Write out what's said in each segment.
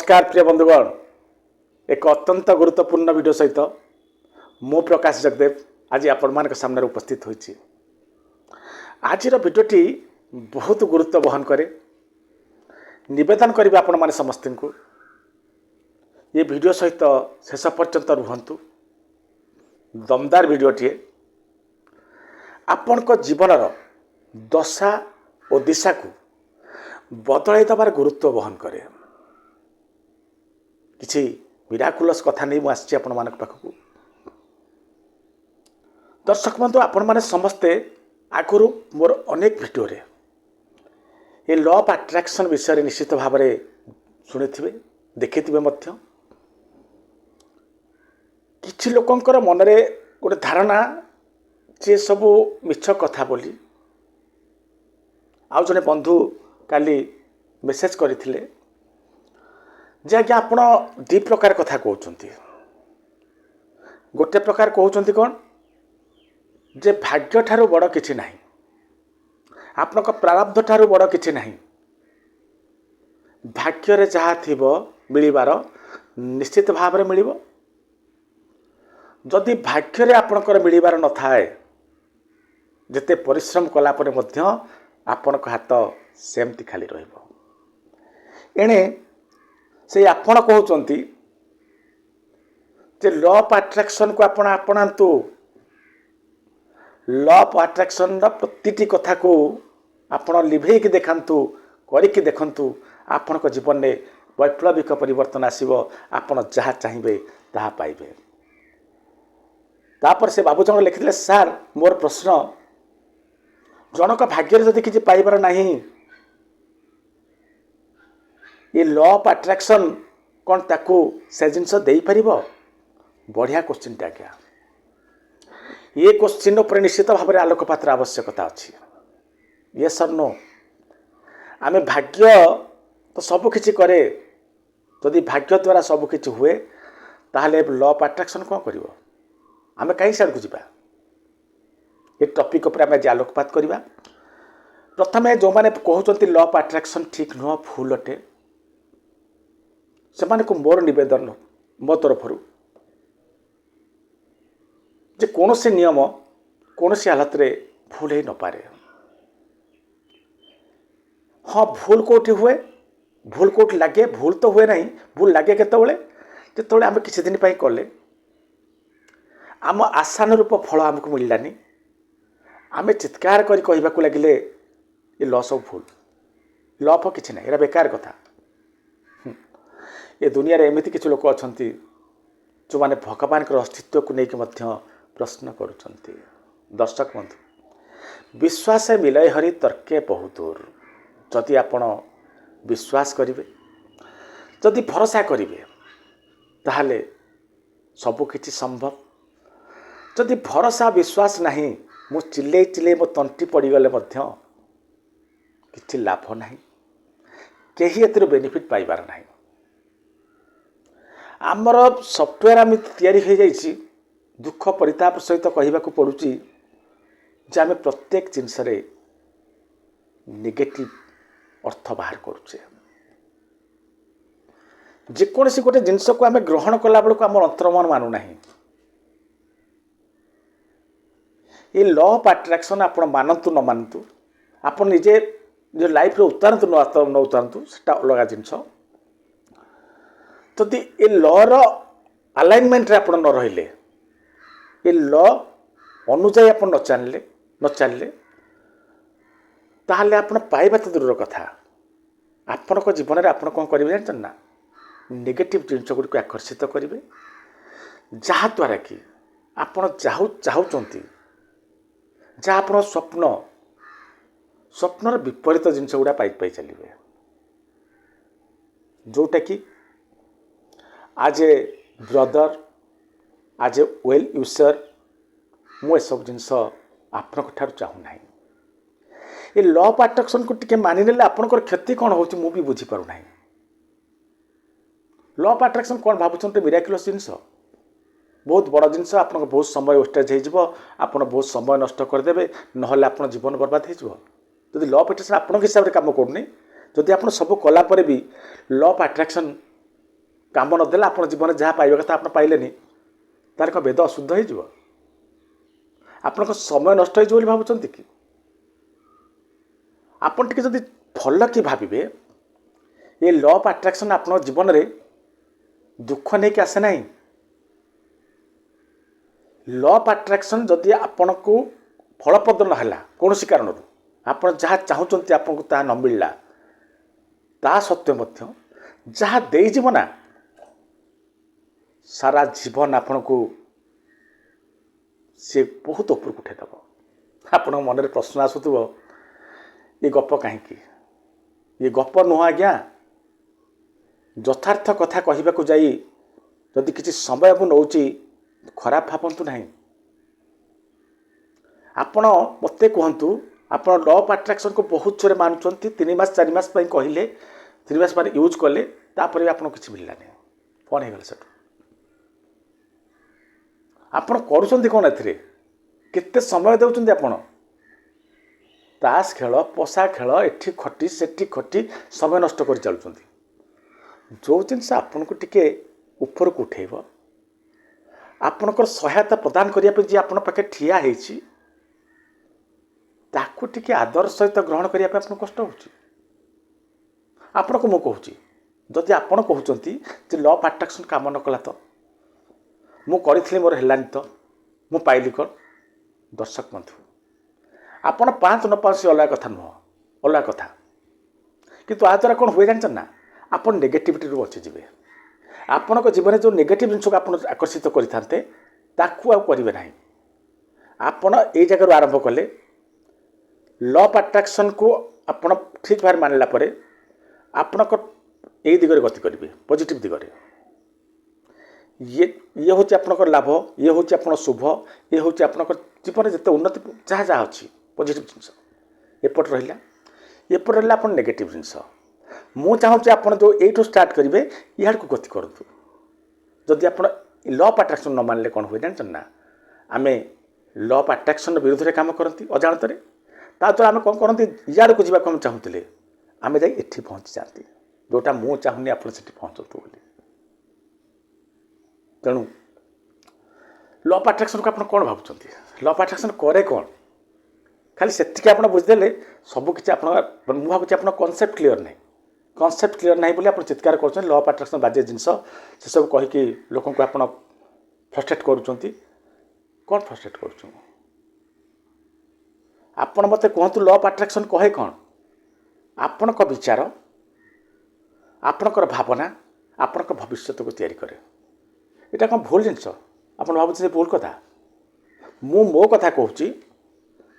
नमस्कार प्रिय बंधुगण एक अत्यंत गुरुत्वपूर्ण वीडियो सहित मो प्रकाश जगदेव आज आपण मान सामने उपस्थित होइछि। आज वीडियोटी बहुत गुरुत्व बहन करे निवेदन करी आपण माने समस्त को ये वीडियो सहित शेष पर्यंत रुहंतु। दमदार वीडियोटी आपण को जीवनर दशा और दिशा को बदलाई दबार गुरुत्व बहन करे। किसी मिराकुलस कथा नहीं मुझे आपण मान पाखक दर्शक बंधु आपण मैंने समस्ते आगु मोर अनेक भिडियो ये लॉ ऑफ अट्रैक्शन विषय निश्चित भाव में शुणी थे देखी किछि लोकंकर मनरे गोटे धारणा जे सबू मिछ कथा बोली आउ जने बंधु काली मेसेज करथिले जे आज्ञा आपण दी प्रकार कथा कहउचंती। गोटे प्रकार कहउचंती कोन जे भाग्य ठारू बड़ किछि नाही, आपनक प्रारब्ध ठारू बड़ किछि नाही। भाग्य रे जहा थिबो मिलिबार निश्चित भाव रे मिलिबो। जदि भाग्य रे आपनकर मिलिबार न थाए जते परिश्रम कला परे मध्य आपनक हाथ सेमती खाली रहिबो। एणे से आपण कहउचंती जे लॉ ऑफ अट्रैक्शन को आपण आपणांतु। लॉ ऑफ अट्रैक्शन प्रतिटी कथा को आपण लिभे कि देखांतु करिकि देखंतु आपण को जीवन में वैप्लविक परिवर्तन आसीबो। आपण जहा चाहिबे ताहा पाइबे। तापर से बाबूजन लिखिले सर मोर प्रश्न जनक भाग्य जदि किछि पाइबार नाही ये लॉ ऑफ अट्रैक्शन कौन ताकू से जिनस दे पार। बढ़िया क्वेश्चन टा क्या ये क्वेश्चन पर निश्चित भाव में आलोकपात आवश्यकता अच्छी। ये सर नो आमे भाग्य तो सब किछि करे जदि भाग्य द्वारा सब किछि हुए ताहले लॉ ऑफ अट्रैक्शन कौन करिवो आमे कहीं साइड को जीवा। ये टॉपिक पर आमे आलोकपात करवा। प्रथमे जो माने कहउचंती लॉ ऑफ अट्रैक्शन ठीक नुह भूल अटे से को मोर निवेदन मो तरफ जे कौन से नियम कौन से हालत रे भूल ही न पारे। हाँ भूल कोठी हुए भूल कोठी लगे भूल तो हुए नहीं। भूल लगे केतबेले जेतबेले आम किसी दिन कले आम आसान रूप फल आमको मिललानी आम चित्कार करी कहबाकू लगिले ये लॉ सब भूल लॉ ऑफ किसी ना एरा बेकार कथा। ये दुनिया रे एमिति किछि लोक अछंती जो माने भगवान के अस्तित्व को लेकिन प्रश्न करुछंती। दर्शक बंधु विश्वास मिलय हरि तर्के बहुत दूर। जदि आपण विश्वास करिवे जदि भरोसा करिवे ताहले सब किछि संभव। जदि भरोसा विश्वास नहीं मु चिल्ले चिल्ले मो तंटी पड़ी गले मध्य किछि लाभ नहीं केही एतिर बेनिफिट पाइबार नहीं। आमर सफ्टवेयर आम तैयारी हो जाइए दुख परिताप सहित कहवाक पड़ुची जे आम प्रत्येक जिनस नेगेटिव अर्थ बाहर करुचे। जेकोसी गोटे जिनस को आम ग्रहण कला बेलू आम अंतर्मन मानुना। ये लॉ ऑफ अट्रैक्शन आप मानतु न मानतु आप निजे जो लाइफ रे उतारतु न उतारतु सेटा अलग जिनस। जदि ये लॉर अलाइनमेंट रे आपण न रहिले ये लॉ अनुजाई आप न चलले ताहले आपण पाइबा तो दूर कथा आपण को जीवन में आपण कौन करेंगे जानते ना नेगेटिव जिनस गुड़ी आकर्षित करेंगे जहाद्वारा कि आपण चाहूँगी जहाँ आप स्वप्नर विपरीत जिनस गुड़ा पाई चलिए जोटा कि आज ए ब्रदर आज ए वेल यूजर मु सब जिनस आपण चाहूना। ये लॉ ऑफ अट्रैक्शन को टिके मानिने आपनकर क्षति कौन हो भी बुझीपार ना। लॉ ऑफ अट्रैक्शन कौन भावुं मिराकुलस जिनस बहुत बड़ जिनस आप बहुत समय वेस्टेज हो बहुत समय नष्ट करदे ना आप जीवन बर्बाद हो। लॉ ऑफ अट्रैक्शन आप हिसाब से कम करनी जदि आप सब कलापर भी लॉ ऑफ अट्रैक्शन काम नदेला आप जीवन जहाँ पाइबा कथा आप पाइलेनी तार एक वेद अशुद्ध हो आपण समय नष्ट हो भावुंट कि आपन टिके जदि भल कि भावे ये लॉ ऑफ अट्रैक्शन आप जीवन में दुख नहीं कि आसे ना लॉ ऑफ अट्रैक्शन जदि आपण को फलप्रद ना कौन कारण आप जहाँ चाहते आपको ता न मिलला ता सत्वे जहाँ देव ना सारा जीवन आपण को सी बहुत उपरको उठेदेव आपण मन में प्रश्न आसुव ये गप कहीं ये गप नुह आज्ञा यथार्थ कथा कहवाक जाई जदि किसी समय को नौ खराब भावतु ना आपण मत कहतु आप लॉ ऑफ अट्रैक्शन को बहुत जोरे मानुंट 3 मास 4 मास कहले 3 मास पर यूज कले तापर भी आपको किसी मिललानी कौन हो गला आपण करुँच कौन एते समय दौरान आपण ताश खेल पशा खेल एठी खटी सेठी खटी समय नष्ट कर चलुँच जो जिनस आपन को टिके ऊपर को उठेब आपणकर सहायता प्रदान करने जी आपण पाखे ठिया होती ताकू टिके आदर सहित ग्रहण करने आप कष्ट हो को मुझे जदि आपण कहते लॉ ऑफ अट्रैक्शन काम न कला तो मु करी मोर हेलानी तो मु पाइली कौन दर्शक बंधु आपण 5 न 5 से अलग कथा नुह अलग कथा किंतु आ द्वारा कौन हुए जानते ना आप नेगेटिविटी बचीजे आपण जीवन जो नेगेटिव जिन को आप आकर्षित करते करेंगे ना आपण ये जगह आरंभ कले लॉ ऑफ अट्रैक्शन को आप ठीक भाव मानला आपण ये दिगरे गति करेंगे पॉजिटिव दिगरे ये हूँ आपंकर लाभ ये हूँ आप शुभ ये हूँ आप जीवन जिते उन्नति जहाँ जहाँ अच्छी पॉजिटिव जिनस एपट रहा एपट रहा आप नेगेटिव जिनस मु चाहूँ आप जो यू स्टार्ट करेंगे इड़ को गति करूँ जदि आप लॉ ऑफ अट्रैक्शन न मानले कौन हुए जानते ना आम लॉ ऑफ अट्रैक्शन विरुद्ध में कम करती अजाणत द्वारा आम कौन करती इड़ को जावाक हम चाहूले आम जा पहुँची जाती जोटा मु चाहूनी आप पहुँचतु बोली तेणु लॉ ऑफ अट्रैक्शन को आप कौन भावुंट लॉ ऑफ अट्रैक्शन करे कौन खाली से आप बुझीदे सबकि आप भावी आप कनसेप्ट क्लीयर नहीं कनसेप्ट क्लीयर नहीं बोली आप चित्कार कर लॉ ऑफ अट्रैक्शन बाजे जिनस से सब कहीकि लोक को आप फ्रस्ट्रेट करुँच कौन फ्रस्ट्रेट कर आपण मत कहतु लॉ ऑफ अट्रैक्शन कहे कौन आपण विचार आपणकर भावना आपण भविष्य को तैयारी करे यहाँ कौन भूल जिनस आप भावुँ भूल कथा मो कथा कहूँ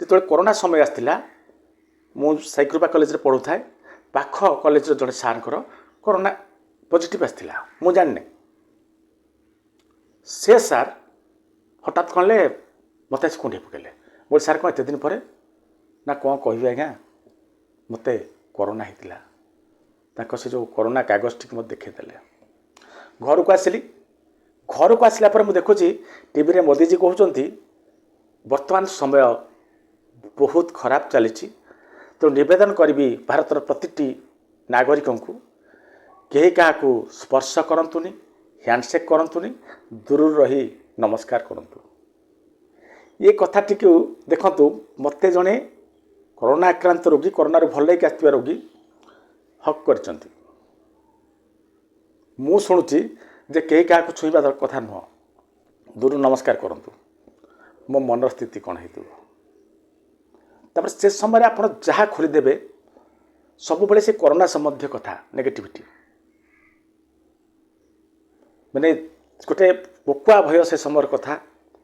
जो कोरोना समय आसला मु सैकृपा कॉलेज रे पढ़ू थाए पाख कॉलेज जड़े सार कोरोना पॉजिटिव आसला मु जानी से सार हठात कहले मत कुंडे पकेले बोले सार कौन एत दिन पर ना कौन कह आज्ञा मत कोरोना होता से जो कोरोना कागज टी मत देखदेले घर को आसली घर को आसला मुझे देखुची टीवी रे मोदी जी कहते वर्तमान समय बहुत खराब चली तो निवेदन करी भारतर प्रति नागरिक को कहीं क्या स्पर्श करतुनि हैंडसेक करतुनि दूर रही नमस्कार करतु ये कथाटी को देखु मत जड़े कोरोना आक्रांत रोगी कोरोना भल आसवा रोगी हक कर शुणुची जे कहीं क्या छुईवा कथा नुह दूर नमस्कार करतु मो मन स्थिति कौन हो से समय आप जहाँ खोलीदेवे सब से कोरोना संबंधी कथा नेगेटिविटी माने गोटे पकुआ भय से समय कथा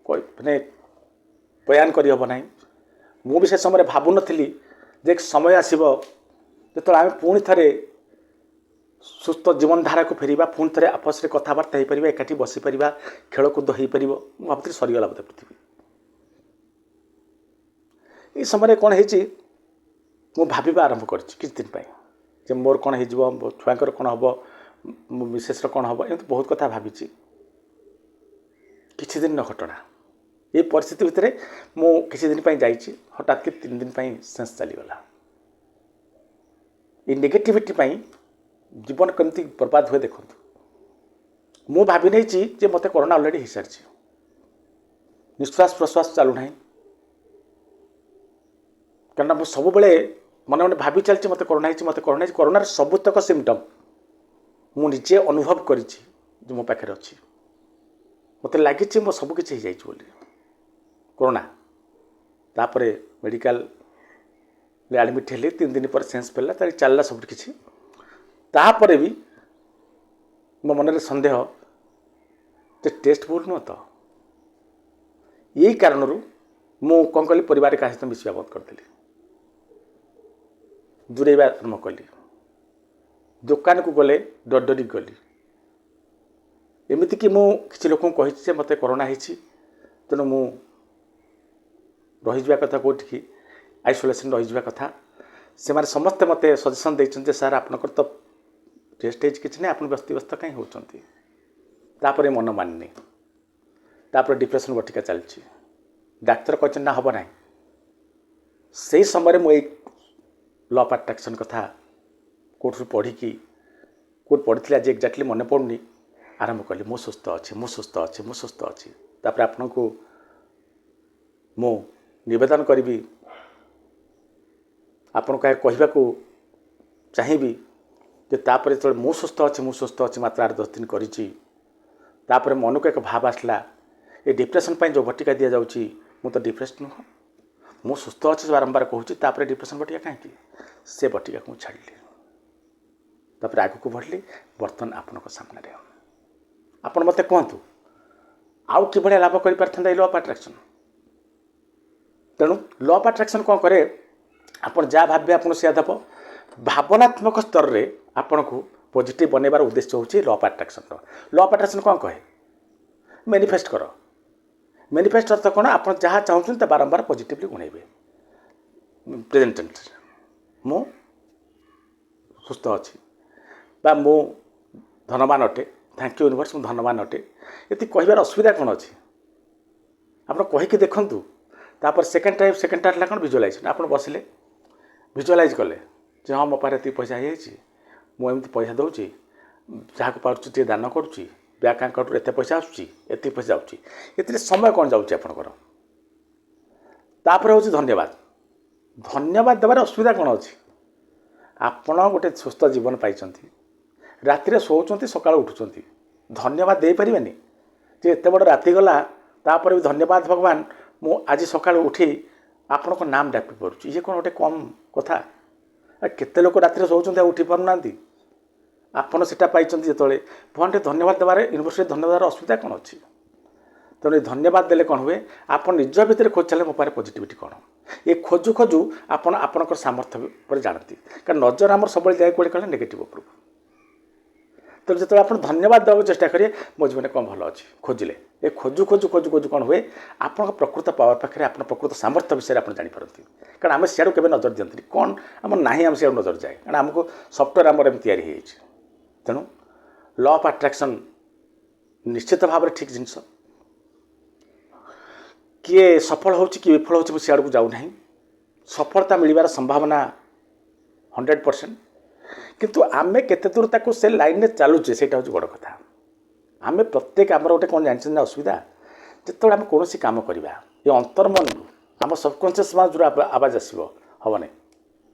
माने बयान करहब ना मु भी से समय भावु नी जे समय आसब जो आम पुणी थे सुस्थ जीवनधारा को फेरवा पुणी थे आपस में कथबार्ता हो पार एकाठी बसीपर खेलकूद हो पार भावती सरीगला बोधे पृथ्वी ये समय कौन हो भावा आरंभ कर दिन जे मोर कौन हो मो छुआर कौन हम मो मिसेस कौन हम एम बहुत कथा भावी किछि दिन घटना ये परिस्थिति भितर मु किछि दिन जाइए हठात कि 3 दिन सेंस चलीगला ये नेगेटिविटी जीवन कमती बर्बाद हुए देखो ମୁଁ ଭାବି ନେଇଛି ଯେ ମୋତେ କରୋନା ଅଲରେଡ଼ି ହେଇସାରିଛି, ନିଶ୍ୱାସ ପ୍ରଶ୍ୱାସ ଚାଲୁନାହିଁ, କାରଣ ମୁଁ ସବୁବେଳେ ମନେ ମନେ ଭାବି ଚାଲିଛି ମୋତେ କରୋନା ହେଇଛି, ମୋତେ କରୋନା ହେଇଛି। କରୋନାର ସବୁତକ ସିମ୍ପଟମ୍ ମୁଁ ନିଜେ ଅନୁଭବ କରିଛି ଯେ ମୋ ପାଖରେ ଅଛି। ମୋତେ ଲାଗିଛି ମୋ ସବୁକିଛି ହେଇଯାଇଛି ବୋଲି କରୋନା। ତାପରେ ମେଡ଼ିକାଲରେ ଆଡ଼ମିଟ୍ ହେଲି, 3 ଦିନ ପରେ ସେନ୍ସ ଫେରିଲା, ତାହେଲେ ଚାଲିଲା ସବୁ କିଛି। ତାପରେ ବି ମୋ ମନରେ ସନ୍ଦେହ ଯେ ଟେଷ୍ଟ ଭୁଲ ନୁହଁ ତ। ଏଇ କାରଣରୁ ମୁଁ କ'ଣ କଲି, ପରିବାର କାହା ସହିତ ମିଶିବା ବନ୍ଦ କରିଦେଲି, ଦୂରେଇବା ଆରମ୍ଭ କଲି। ଦୋକାନକୁ ଗଲେ ଡରି ଗଲି। ଏମିତିକି ମୁଁ କିଛି ଲୋକଙ୍କୁ କହିଛି ଯେ ମୋତେ କରୋନା ହେଇଛି, ତେଣୁ ମୁଁ ରହିଯିବା କଥା, କେଉଁଠିକି ଆଇସୋଲେସନ୍ ରହିଯିବା କଥା। ସେମାନେ ସମସ୍ତେ ମୋତେ ସଜେସନ୍ ଦେଇଛନ୍ତି ଯେ ସାର୍ ଆପଣଙ୍କର ତ ଟେଷ୍ଟ ହେଇଛି, କିଛି ନାହିଁ, ଆପଣ ବ୍ୟସ୍ତ କାହିଁ ହେଉଛନ୍ତି। ତାପରେ ମନ ମାନିନି, ତାପରେ ଡିପ୍ରେସନ୍ ବଟିକା ଚାଲିଛି। ଡାକ୍ତର କହିଛନ୍ତି ନା ହେବ ନାହିଁ। ସେହି ସମୟରେ ମୁଁ ଏଇ ଲ ଅଫ୍ ଆଟ୍ରାକ୍ସନ୍ କଥା କେଉଁଠୁ ପଢ଼ିକି, କେଉଁଠି ପଢ଼ିଥିଲି ଆଜି ଏକ୍ଜାକ୍ଟଲି ମନେ ପଡ଼ୁନି, ଆରମ୍ଭ କଲି। ମୁଁ ସୁସ୍ଥ ଅଛି, ମୁଁ ସୁସ୍ଥ ଅଛି, ମୁଁ ସୁସ୍ଥ ଅଛି। ତାପରେ ଆପଣଙ୍କୁ ମୁଁ ନିବେଦନ କରିବି, ଆପଣଙ୍କୁ କହିବାକୁ ଚାହିଁବି ଯେ ତାପରେ ଯେତେବେଳେ ମୁଁ ସୁସ୍ଥ ଅଛି ମାତ୍ର 8-10 ଦିନ କରିଛି, ତାପରେ ମନକୁ ଏକ ଭାବ ଆସିଲା, ଏ ଡିପ୍ରେସନ୍ ପାଇଁ ଯେଉଁ ବଟିକା ଦିଆଯାଉଛି, ମୁଁ ତ ଡିପ୍ରେସ୍ଡ ନୁହଁ, ମୁଁ ସୁସ୍ଥ ଅଛି ବାରମ୍ବାର କହୁଛି, ତାପରେ ଡିପ୍ରେସନ୍ ବଟିକା କାହିଁକି? ସେ ବଟିକାକୁ ମୁଁ ଛାଡ଼ିଲି। ତାପରେ ଆଗକୁ ବଢ଼ିଲି। ବର୍ତ୍ତମାନ ଆପଣଙ୍କ ସାମ୍ନାରେ ଆପଣ ମୋତେ କୁହନ୍ତୁ, ଆଉ କିଭଳିଆ ଲାଭ କରିପାରିଥାନ୍ତା ଏଇ ଲ ଅଫ୍ ଆଟ୍ରାକ୍ସନ୍? ତେଣୁ ଲ ଅଫ୍ ଆଟ୍ରାକ୍ସନ୍ କ'ଣ କରେ, ଆପଣ ଯାହା ଭାବିବେ ଆପଣଙ୍କୁ ସେୟା ଦେବ। ଭାବନାତ୍ମକ ସ୍ତରରେ ଆପଣଙ୍କୁ ପଜିଟିଭ୍ ବନେଇବାର ଉଦ୍ଦେଶ୍ୟ ହେଉଛି ଲ ଅଫ୍ ଆଟ୍ରାକ୍ସନ୍ର। ଲ ଅଫ୍ ଆଟ୍ରାକ୍ସନ୍ କ'ଣ କହେ? ମ୍ୟାନିଫେଷ୍ଟ କର। ମ୍ୟାନିଫେଷ୍ଟ ଅର୍ଥ କ'ଣ? ଆପଣ ଯାହା ଚାହୁଁଛନ୍ତି ତା ବାରମ୍ବାର ପଜିଟିଭଲି ଗୁଣେଇବେ। ପ୍ରେଜେଣ୍ଟ ଟେନ୍ସ, ମୁଁ ସୁସ୍ଥ ଅଛି, ବା ମୁଁ ଧନବାନ ଅଟେ, ଥ୍ୟାଙ୍କ ୟୁ ୟୁନିଭର୍ସ, ମୁଁ ଧନବାନ ଅଟେ। ଏତିକି କହିବାର ଅସୁବିଧା କ'ଣ ଅଛି? ଆପଣ କହିକି ଦେଖନ୍ତୁ। ତାପରେ ସେକେଣ୍ଡ ଟାଇମ୍ ହେଲା କ'ଣ? ଭିଜୁଆଲାଇଜେସନ୍। ଆପଣ ବସିଲେ, ଭିଜୁଆଲାଇଜ୍ କଲେ ଯେ ହଁ ମୋ ପାଖରେ ଏତିକି ପଇସା ହେଇଯାଇଛି, ମୁଁ ଏମିତି ପଇସା ଦେଉଛି, ଯାହାକୁ ପାରୁଛି ଟିକେ ଦାନ କରୁଛି, ବ୍ୟାଙ୍କ ଆକାଉଣ୍ଟରୁ ଏତେ ପଇସା ଆସୁଛି, ଏତିକି ପଇସା ଯାଉଛି। ଏଥିରେ ସମୟ କ'ଣ ଯାଉଛି ଆପଣଙ୍କର? ତାପରେ ହେଉଛି ଧନ୍ୟବାଦ। ଧନ୍ୟବାଦ ଦେବାର ଅସୁବିଧା କ'ଣ ଅଛି? ଆପଣ ଗୋଟେ ସୁସ୍ଥ ଜୀବନ ପାଇଛନ୍ତି, ରାତିରେ ଶୋଉଛନ୍ତି, ସକାଳୁ ଉଠୁଛନ୍ତି, ଧନ୍ୟବାଦ ଦେଇପାରିବେନି ଯେ ଏତେ ବଡ଼ ରାତି ଗଲା, ତାପରେ ବି ଧନ୍ୟବାଦ ଭଗବାନ, ମୁଁ ଆଜି ସକାଳୁ ଉଠି ଆପଣଙ୍କ ନାମ ଡାକି ପାରୁଛି। ଇଏ କ'ଣ ଗୋଟେ କମ୍ କଥା? କେତେ ଲୋକ ରାତିରେ ଶୋଉଛନ୍ତି ଆଉ ଉଠି ପାରୁନାହାନ୍ତି। ଆପଣ ସେଟା ପାଇଛନ୍ତି ଯେତେବେଳେ, ଭଗବାନଟେ ଧନ୍ୟବାଦ ଦେବାରେ, ୟୁନିଭର୍ସରେ ଧନ୍ୟବାଦ ଦେବାର ଅସୁବିଧା କ'ଣ ଅଛି? ତେଣୁ ଧନ୍ୟବାଦ ଦେଲେ କ'ଣ ହୁଏ, ଆପଣ ନିଜ ଭିତରେ ଖୋଜି ଚାଲେ ମୋ ପାଖରେ ପଜିଟିଭିଟି କ'ଣ। ଏ ଖୋଜୁ ଖୋଜୁ ଆପଣ ଆପଣଙ୍କର ସାମର୍ଥ୍ୟ ଉପରେ ଜାଣନ୍ତି। କାରଣ ନଜର ଆମର ସବୁବେଳେ ଯାଏ କୁଆଡ଼େ କଲେ ନେଗେଟିଭ୍ ଉପରକୁ। ତେଣୁ ଯେତେବେଳେ ଆପଣ ଧନ୍ୟବାଦ ଦେବାକୁ ଚେଷ୍ଟା କରିବେ, ମୋ ଜୀବନରେ କ'ଣ ଭଲ ଅଛି ଖୋଜିଲେ, ଏ ଖୋଜୁ ଖୋଜୁ କ'ଣ ହୁଏ, ଆପଣଙ୍କ ପ୍ରକୃତ ପାୱାର ପାଖରେ, ଆପଣ ପ୍ରକୃତ ସାମର୍ଥ୍ୟ ବିଷୟରେ ଆପଣ ଜାଣିପାରନ୍ତି। କାରଣ ଆମେ ସିଆଡ଼ୁ କେବେ ନଜର ଦିଅନ୍ତିନି, କ'ଣ ଆମର ନାହିଁ ଆମେ ସିଆଡ଼ୁ ନଜର ଯାଏ, କାରଣ ଆମକୁ ସଫ୍ଟୱେର୍ ଆମର ଏମିତି ତିଆରି ହେଇଯାଇଛି। ତେଣୁ ଲ ଅଫ୍ ଆଟ୍ରାକ୍ସନ୍ ନିଶ୍ଚିତ ଭାବରେ ଠିକ୍ ଜିନିଷ। କିଏ ସଫଳ ହେଉଛି କିଏ ବିଫଳ ହେଉଛି, ମୁଁ ସିଆଡ଼କୁ ଯାଉନାହିଁ। ସଫଳତା ମିଳିବାର ସମ୍ଭାବନା 100%, କିନ୍ତୁ ଆମେ କେତେ ଦୂର ତାକୁ ସେ ଲାଇନ୍ରେ ଚାଲୁଛେ ସେଇଟା ହେଉଛି ବଡ଼ କଥା। ଆମେ ପ୍ରତ୍ୟେକ ଆମର ଗୋଟେ କ'ଣ ଜାଣିଛନ୍ତି ନା ଅସୁବିଧା, ଯେତେବେଳେ ଆମେ କୌଣସି କାମ କରିବା, ଏ ଅନ୍ତର୍ମନରୁ ଆମ ସବକନସିୟସ୍ ମାଇଣ୍ଡ ଯେଉଁ ଆବାଜ ଆସିବ, ହେବନି।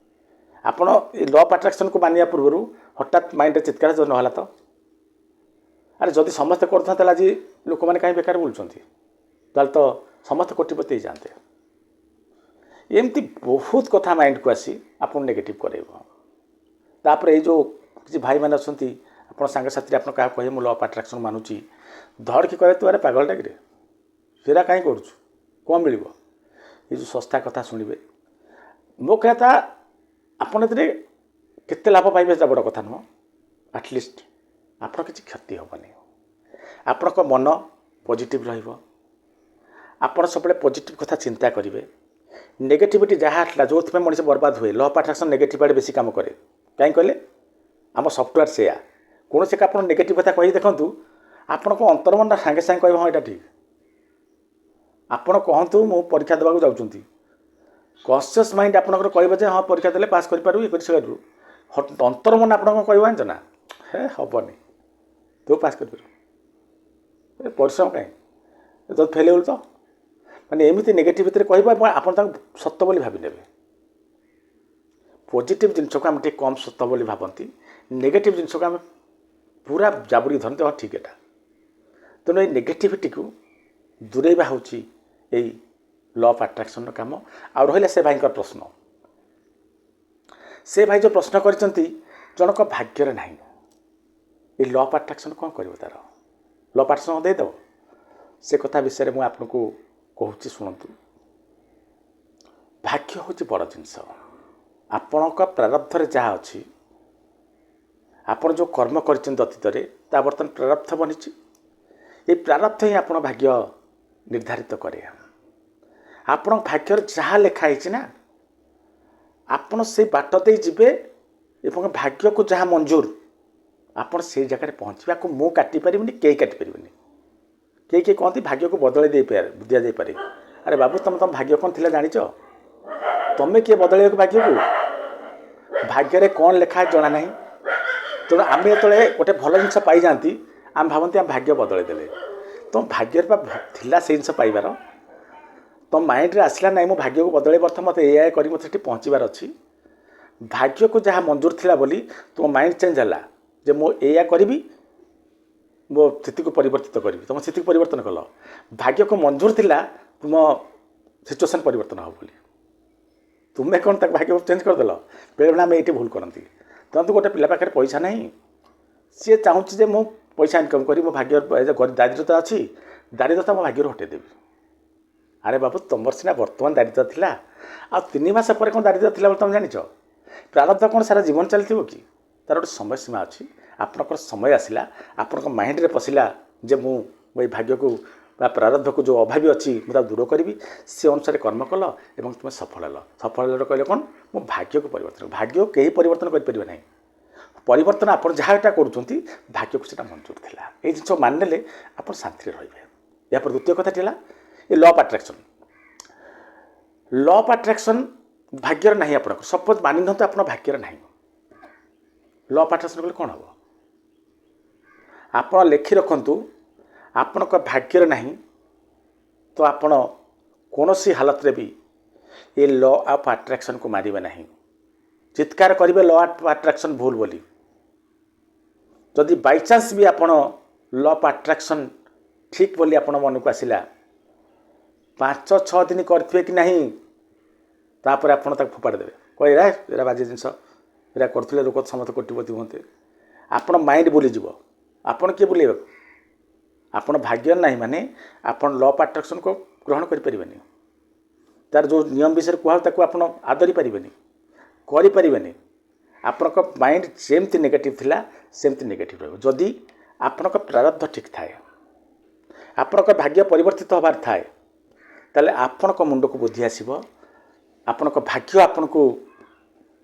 ଆପଣ ଏ ଲ ଅଫ୍ ଆଟ୍ରାକ୍ସନ୍କୁ ମାନିବା ପୂର୍ବରୁ ହଠାତ୍ ମାଇଣ୍ଡରେ ଚିତ୍କାର ନ ହେଲା ତ, ଆରେ ଯଦି ସମସ୍ତେ କରୁଥାନ୍ତେ ତାହେଲେ ଆଜି ଲୋକମାନେ କାହିଁ ବେକାର ବୁଲୁଛନ୍ତି, ତାହେଲେ ତ ସମସ୍ତେ କୋଟିପତି ହେଇଯାଆନ୍ତେ। ଏମିତି ବହୁତ କଥା ମାଇଣ୍ଡକୁ ଆସି ଆପଣ ନେଗେଟିଭ୍ କରାଇବ। ତାପରେ ଏଇ ଯେଉଁ କିଛି ଭାଇମାନେ ଅଛନ୍ତି, ଆପଣ ସାଙ୍ଗସାଥିରେ ଆପଣ କାହାକୁ କହିବେ ମୁଁ ଲ ଅଫ୍ ଆଟ୍ରାକ୍ସନ୍ ମାନୁଛି, ଧଡ଼କି କହିବେ ତୁ ଆରେ ପାଗଳଟା କିରେ, ସେଟା କାହିଁ କରୁଛୁ, କ'ଣ ମିଳିବ? ଏ ଯେଉଁ ଶସ୍ତା କଥା ଶୁଣିବେ। ମୋ କହିବା ଆପଣ ଏଥିରେ କେତେ ଲାଭ ପାଇବେ ସେଟା ବଡ଼ କଥା ନୁହଁ, ଆଟଲିଷ୍ଟ ଆପଣ କିଛି କ୍ଷତି ହେବନି। ଆପଣଙ୍କ ମନ ପଜିଟିଭ୍ ରହିବ, ଆପଣ ସବୁବେଳେ ପଜିଟିଭ୍ କଥା ଚିନ୍ତା କରିବେ। ନେଗେଟିଭିଟି ଯାହା ଆସିଲା, ଯେଉଁଥିପାଇଁ ମଣିଷ ବର୍ବାଦ ହୁଏ, ଲ ଅଫ୍ ଆଟ୍ରାକ୍ସନ୍ ନେଗେଟିଭ୍ ଆଡ଼େ ବେଶୀ କାମ କରେ। କାହିଁ କହିଲେ, ଆମ ସଫ୍ଟୱେର୍ ସେୟା। କୌଣସି ଏକ ଆପଣ ନେଗେଟିଭ୍ କଥା କହି ଦେଖନ୍ତୁ, ଆପଣଙ୍କ ଅନ୍ତର୍ମନଟା ସାଙ୍ଗେ ସାଙ୍ଗେ କହିବ ହଁ ଏଇଟା ଠିକ୍। ଆପଣ କହନ୍ତୁ ମୁଁ ପରୀକ୍ଷା ଦେବାକୁ ଯାଉଛନ୍ତି, କନସିୟସ୍ ମାଇଣ୍ଡ ଆପଣଙ୍କର କହିବ ଯେ ହଁ ପରୀକ୍ଷା ଦେଲେ ପାସ୍ କରିପାରିବୁ, ଇଏ କରିପାରିବୁ। ଅନ୍ତର୍ମନ ଆପଣଙ୍କ କହିବ ଜାଣିଛ ନା, ହେ ହେବନି, ତୁ ପାସ୍ କରିପାରିବୁ। ପରିଶ୍ରମ କାହିଁ ଯଦି ଫେଲ୍ ହେଇଗଲୁ ତ ମାନେ ଏମିତି ନେଗେଟିଭ୍ ଭିତରେ କହିବା ଆପଣ ତାଙ୍କୁ ସତ ବୋଲି ଭାବି ନେବେ। ପଜିଟିଭ୍ ଜିନିଷକୁ ଆମେ ଟିକେ କମ୍ ସତ ବୋଲି ଭାବନ୍ତି, ନେଗେଟିଭ୍ ଜିନିଷକୁ ଆମେ ପୁରା ଜାବୁଡ଼ିକି ଧରନ୍ତି ହଁ ଠିକ୍ ଏଟା। ତେଣୁ ଏଇ ନେଗେଟିଭିଟିକୁ ଦୂରେଇବା ହେଉଛି ଏଇ ଲ ଅଫ୍ ଆଟ୍ରାକ୍ସନ୍ର କାମ। ଆଉ ରହିଲା ସେ ଭାଇଙ୍କର ପ୍ରଶ୍ନ, ସେ ଭାଇ ଯେଉଁ ପ୍ରଶ୍ନ କରିଛନ୍ତି ଜଣକ ଭାଗ୍ୟରେ ନାହିଁ, ଏଇ ଲ ଅଫ୍ ଆଟ୍ରାକ୍ସନ୍ କ'ଣ କରିବ ତା'ର? ଲ ଅଫ୍ ଆଟ୍ରାକ୍ସନ୍ ଦେଇଦେବ? ସେ କଥା ବିଷୟରେ ମୁଁ ଆପଣଙ୍କୁ କହୁଛି ଶୁଣନ୍ତୁ। ଭାଗ୍ୟ ହେଉଛି ବଡ଼ ଜିନିଷ। ଆପଣଙ୍କ ପ୍ରାରବ୍ଧରେ ଯାହା ଅଛି, ଆପଣ ଯେଉଁ କର୍ମ କରିଛନ୍ତି ଅତୀତରେ ତାହା ବର୍ତ୍ତମାନ ପ୍ରାରବ୍ଧ ବନିଛି। এই ପ୍ରାରବ୍ଧ ହିଁ ଆପଣ ଭାଗ୍ୟ ନିର୍ଦ୍ଧାରିତ କରେ। ଆପଣଙ୍କ ଭାଗ୍ୟରେ ଯାହା ଲେଖା ହେଇଛି ନା, ଆପଣ ସେଇ ବାଟ ଦେଇ ଯିବେ ଏବଂ ଭାଗ୍ୟକୁ ଯାହା ମଞ୍ଜୁର ଆପଣ ସେଇ ଜାଗାରେ ପହଞ୍ଚିବେ। ଆକୁ ମୁଁ କାଟିପାରିବିନି, କେହି କାଟିପାରିବେନି। କେହି କିଏ କହନ୍ତି ଭାଗ୍ୟକୁ ବଦଳାଇ ଦିଆଯାଇପାରେ। ଆରେ ବାବୁ, ତମ ଭାଗ୍ୟ କ'ଣ ଥିଲା ଜାଣିଛ? ତମେ କିଏ ବଦଳାଇବାକୁ ଭାଗ୍ୟକୁ? ଭାଗ୍ୟରେ କ'ଣ ଲେଖା ଜଣା ନାହିଁ। ତେଣୁ ଆମେ ଯେତେବେଳେ ଗୋଟେ ଭଲ ଜିନିଷ ପାଇଯାଆନ୍ତି ଆମେ ଭାବନ୍ତି ଆମେ ଭାଗ୍ୟ ବଦଳାଇ ଦେଲେ। ତୁମ ଭାଗ୍ୟରେ ବା ଥିଲା ସେଇ ଜିନିଷ ପାଇବାର। ତୁମ ମାଇଣ୍ଡରେ ଆସିଲା ନାହିଁ ମୁଁ ଭାଗ୍ୟକୁ ବଦଳାଇ ବର୍ତ୍ତମାନ ମୋତେ ଏଇଆ କରି ମୋତେ ସେଠି ପହଞ୍ଚିବାର ଅଛି। ଭାଗ୍ୟକୁ ଯାହା ମଞ୍ଜୁର ଥିଲା ବୋଲି ତୁମ ମାଇଣ୍ଡ ଚେଞ୍ଜ ହେଲା ଯେ ମୁଁ ଏଇଆ କରିବି, ମୋ ସ୍ଥିତିକୁ ପରିବର୍ତ୍ତିତ କରିବି। ତୁମ ସ୍ଥିତିକୁ ପରିବର୍ତ୍ତନ କଲ। ଭାଗ୍ୟକୁ ମଞ୍ଜୁର ଥିଲା ତୁମ ସିଚୁଏସନ୍ ପରିବର୍ତ୍ତନ ହେବ ବୋଲି। ତୁମେ କ'ଣ ତାକୁ ଭାଗ୍ୟକୁ ଚେଞ୍ଜ କରିଦେଲ? ବେଳେବେଳେ ଆମେ ଏଇଠି ଭୁଲ କରନ୍ତି। ଧରନ୍ତୁ ଗୋଟେ ପିଲା ପାଖରେ ପଇସା ନାହିଁ, ସିଏ ଚାହୁଁଛି ଯେ ମୁଁ ପଇସା ଇନକମ୍ କରି ମୋ ଭାଗ୍ୟ ଦାରିଦ୍ରତା ଅଛି, ଦାରିଦ୍ରତା ମୋ ଭାଗ୍ୟରୁ ହଟେଇଦେବି। ଆରେ ବାବୁ, ତୁମର ସିନା ବର୍ତ୍ତମାନ ଦାରିଦ୍ର ଥିଲା, ଆଉ 3 ମାସ ପରେ କ'ଣ ଦାରିଦ୍ର ଥିଲା ବୋଲି ତୁମେ ଜାଣିଛ? ପ୍ରାରବ୍ଧ କ'ଣ ସାରା ଜୀବନ ଚାଲିଥିବ କି? ତା'ର ଗୋଟେ ସମୟ ସୀମା ଅଛି। ଆପଣଙ୍କର ସମୟ ଆସିଲା, ଆପଣଙ୍କ ମାଇଣ୍ଡରେ ପଶିଲା ଯେ ମୁଁ ଏଇ ଭାଗ୍ୟକୁ ବା ପ୍ରାରବ୍ଧକୁ ଯେଉଁ ଅଭାବୀ ଅଛି ମୁଁ ତାକୁ ଦୂର କରିବି। ସେ ଅନୁସାରେ କର୍ମ କଲ ଏବଂ ତୁମେ ସଫଳ ହେଲ। ସଫଳ ହେଲ କହିଲେ କ'ଣ? ମୁଁ ଭାଗ୍ୟକୁ ପରିବର୍ତ୍ତନ। ଭାଗ୍ୟକୁ କେହି ପରିବର୍ତ୍ତନ କରିପାରିବେ ନାହିଁ। ପରିବର୍ତ୍ତନ ଆପଣ ଯାହା ଏଇଟା କରୁଛନ୍ତି ଭାଗ୍ୟକୁ ସେଇଟା ମଞ୍ଜୁର ଥିଲା। ଏଇ ଜିନିଷ ମାନିନେଲେ ଆପଣ ଶାନ୍ତିରେ ରହିବେ। ଏହାପରେ ଦ୍ୱିତୀୟ କଥାଟି ହେଲା ଏ law of attraction. Law of attraction ଭାଗ୍ୟରେ ନାହିଁ ଆପଣଙ୍କର। ସପୋଜ୍ ମାନି ନିଅନ୍ତୁ ଆପଣ ଭାଗ୍ୟରେ ନାହିଁ। ଲ ଅଫ୍ ଆଟ୍ରାକ୍ସନ୍ କହିଲେ କ'ଣ ହେବ? ଆପଣ ଲେଖି ରଖନ୍ତୁ ଆପଣଙ୍କ ଭାଗ୍ୟରେ ନାହିଁ, ତ ଆପଣ କୌଣସି ହାଲତରେ ବି ଏ ଲ ଅଫ୍ ଆଟ୍ରାକ୍ସନ୍କୁ ମାରିବେ ନାହିଁ। ଚିତ୍କାର କରିବେ ଲ ଅଫ୍ ଆଟ୍ରାକ୍ସନ୍ ଭୁଲ ବୋଲି। ଯଦି ବାଇଚାନ୍ସ ବି ଆପଣ ଲ ଅଫ୍ ଆଟ୍ରାକ୍ସନ୍ ଠିକ୍ ବୋଲି ଆପଣ ମନକୁ ଆସିଲା, 5-6 ଦିନ କରିଥିବେ କି ନାହିଁ, ତାପରେ ଆପଣ ତାକୁ ଫୋପାଡ଼ି ଦେବେ। କହିବେ ଏରା ବାଜେ ଜିନିଷ, ଏରା କରୁଥିଲେ ଲୋକ ସମସ୍ତେ କୋଟିପତି ହୁଅନ୍ତେ। ଆପଣ ମାଇଣ୍ଡ ବୁଲିଯିବ। ଆପଣ କିଏ ବୁଲେଇବାକୁ? ଆପଣ ଭାଗ୍ୟ ନାହିଁ ମାନେ ଆପଣ ଲ ଅଫ୍ ଆଟ୍ରାକ୍ସନ୍କୁ ଗ୍ରହଣ କରିପାରିବେନି। ତା'ର ଯେଉଁ ନିୟମ ବିଷୟରେ କୁହା ତାକୁ ଆପଣ ଆଦରି ପାରିବେନି, କରିପାରିବେନି। ଆପଣଙ୍କ ମାଇଣ୍ଡ ଯେମିତି ନେଗେଟିଭ୍ ଥିଲା ସେମିତି ନେଗେଟିଭ୍ ରହିବ। ଯଦି ଆପଣଙ୍କ ପ୍ରାରବ୍ଧ ଠିକ୍ ଥାଏ, ଆପଣଙ୍କ ଭାଗ୍ୟ ପରିବର୍ତ୍ତିତ ହେବାର ଥାଏ, ତାହେଲେ ଆପଣଙ୍କ ମୁଣ୍ଡକୁ ବୁଦ୍ଧି ଆସିବ, ଆପଣଙ୍କ ଭାଗ୍ୟ ଆପଣଙ୍କୁ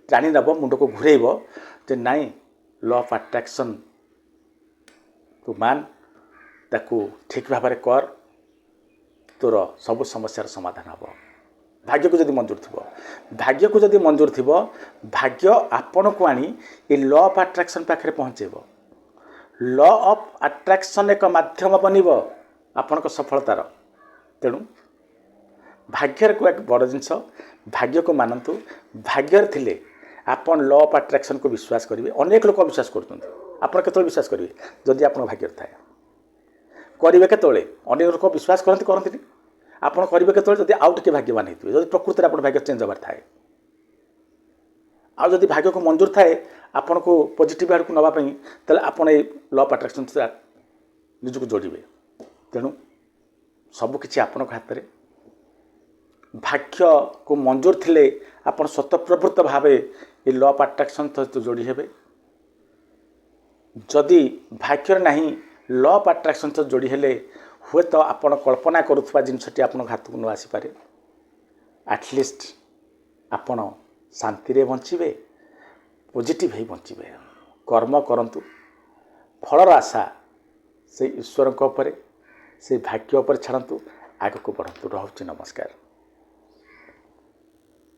ଟାଣି ନେବ, ମୁଣ୍ଡକୁ ଘୁରେଇବ ଯେ ନାଇଁ ଲ ଅଫ୍ ଆଟ୍ରାକ୍ସନ୍ ତୁ ମାନ, ତାକୁ ଠିକ୍ ଭାବରେ କର, ତୋର ସବୁ ସମସ୍ୟାର ସମାଧାନ ହେବ। ଭାଗ୍ୟକୁ ଯଦି ମଞ୍ଜୁର ଥିବ, ଭାଗ୍ୟକୁ ଯଦି ମଞ୍ଜୁର ଥିବ, ଭାଗ୍ୟ ଆପଣଙ୍କୁ ଆଣି ଏ ଲ ଅଫ୍ ଆଟ୍ରାକ୍ସନ୍ ପାଖରେ ପହଞ୍ଚାଇବ। ଲ ଅଫ୍ ଆଟ୍ରାକ୍ସନ୍ ଏକ ମାଧ୍ୟମ ବନିବ ଆପଣଙ୍କ ସଫଳତାର। ତେଣୁ ଭାଗ୍ୟର ଏକ ବଡ଼ ଜିନିଷ, ଭାଗ୍ୟକୁ ମାନନ୍ତୁ। ଭାଗ୍ୟରେ ଥିଲେ ଆପଣ ଲ ଅଫ୍ ଆଟ୍ରାକ୍ସନ୍କୁ ବିଶ୍ୱାସ କରିବେ। ଅନେକ ଲୋକ ବିଶ୍ୱାସ କରୁଛନ୍ତି, ଆପଣ କେତେବେଳେ ବିଶ୍ୱାସ କରିବେ? ଯଦି ଆପଣଙ୍କ ଭାଗ୍ୟରେ ଥାଏ। କରିବେ କେତେବେଳେ? ଅନେକ ଲୋକ ବିଶ୍ୱାସ କରନ୍ତିନି। ଆପଣ କରିବେ କେତେବେଳେ? ଯଦି ଆଉ ଟିକେ ଭାଗ୍ୟବାନ ହେଇଥିବେ, ଯଦି ପ୍ରକୃତରେ ଆପଣ ଭାଗ୍ୟ ଚେଞ୍ଜ ହେବାର ଥାଏ। ଆଉ ଯଦି ଭାଗ୍ୟକୁ ମଞ୍ଜୁର ଥାଏ ଆପଣଙ୍କୁ ପଜିଟିଭ୍ ଆଡ଼କୁ ନେବା ପାଇଁ, ତାହେଲେ ଆପଣ ଏଇ ଲ ଅଫ୍ ଆଟ୍ରାକ୍ସନ୍ ନିଜକୁ ଯୋଡ଼ିବେ। ତେଣୁ ସବୁକିଛି ଆପଣଙ୍କ ହାତରେ। ଭାଗ୍ୟକୁ ମଞ୍ଜୁର ଥିଲେ ଆପଣ ସ୍ୱତଃପ୍ରବୃତ୍ତ ଭାବେ ଏ ଲ ଅଫ୍ ଆଟ୍ରାକ୍ସନ୍ ସହିତ ଯୋଡ଼ି ହେବେ। ଯଦି ଭାଗ୍ୟରେ ନାହିଁ, ଲ ଅଫ୍ ଆଟ୍ରାକ୍ସନ୍ ସହିତ ଯୋଡ଼ି ହେଲେ ହୁଏତ ଆପଣ କଳ୍ପନା କରୁଥିବା ଜିନିଷଟି ଆପଣଙ୍କ ହାତକୁ ନ ଆସିପାରେ। ଆଟଲିଷ୍ଟ ଆପଣ ଶାନ୍ତିରେ ବଞ୍ଚିବେ, ପଜିଟିଭ୍ ହେଇ ବଞ୍ଚିବେ। କର୍ମ କରନ୍ତୁ, ଫଳର ଆଶା ସେଇ ଈଶ୍ୱରଙ୍କ ଉପରେ, ସେଇ ଭାଗ୍ୟ ଉପରେ ଛାଡ଼ନ୍ତୁ, ଆଗକୁ ବଢ଼ନ୍ତୁ। ରହୁଛି, ନମସ୍କାର।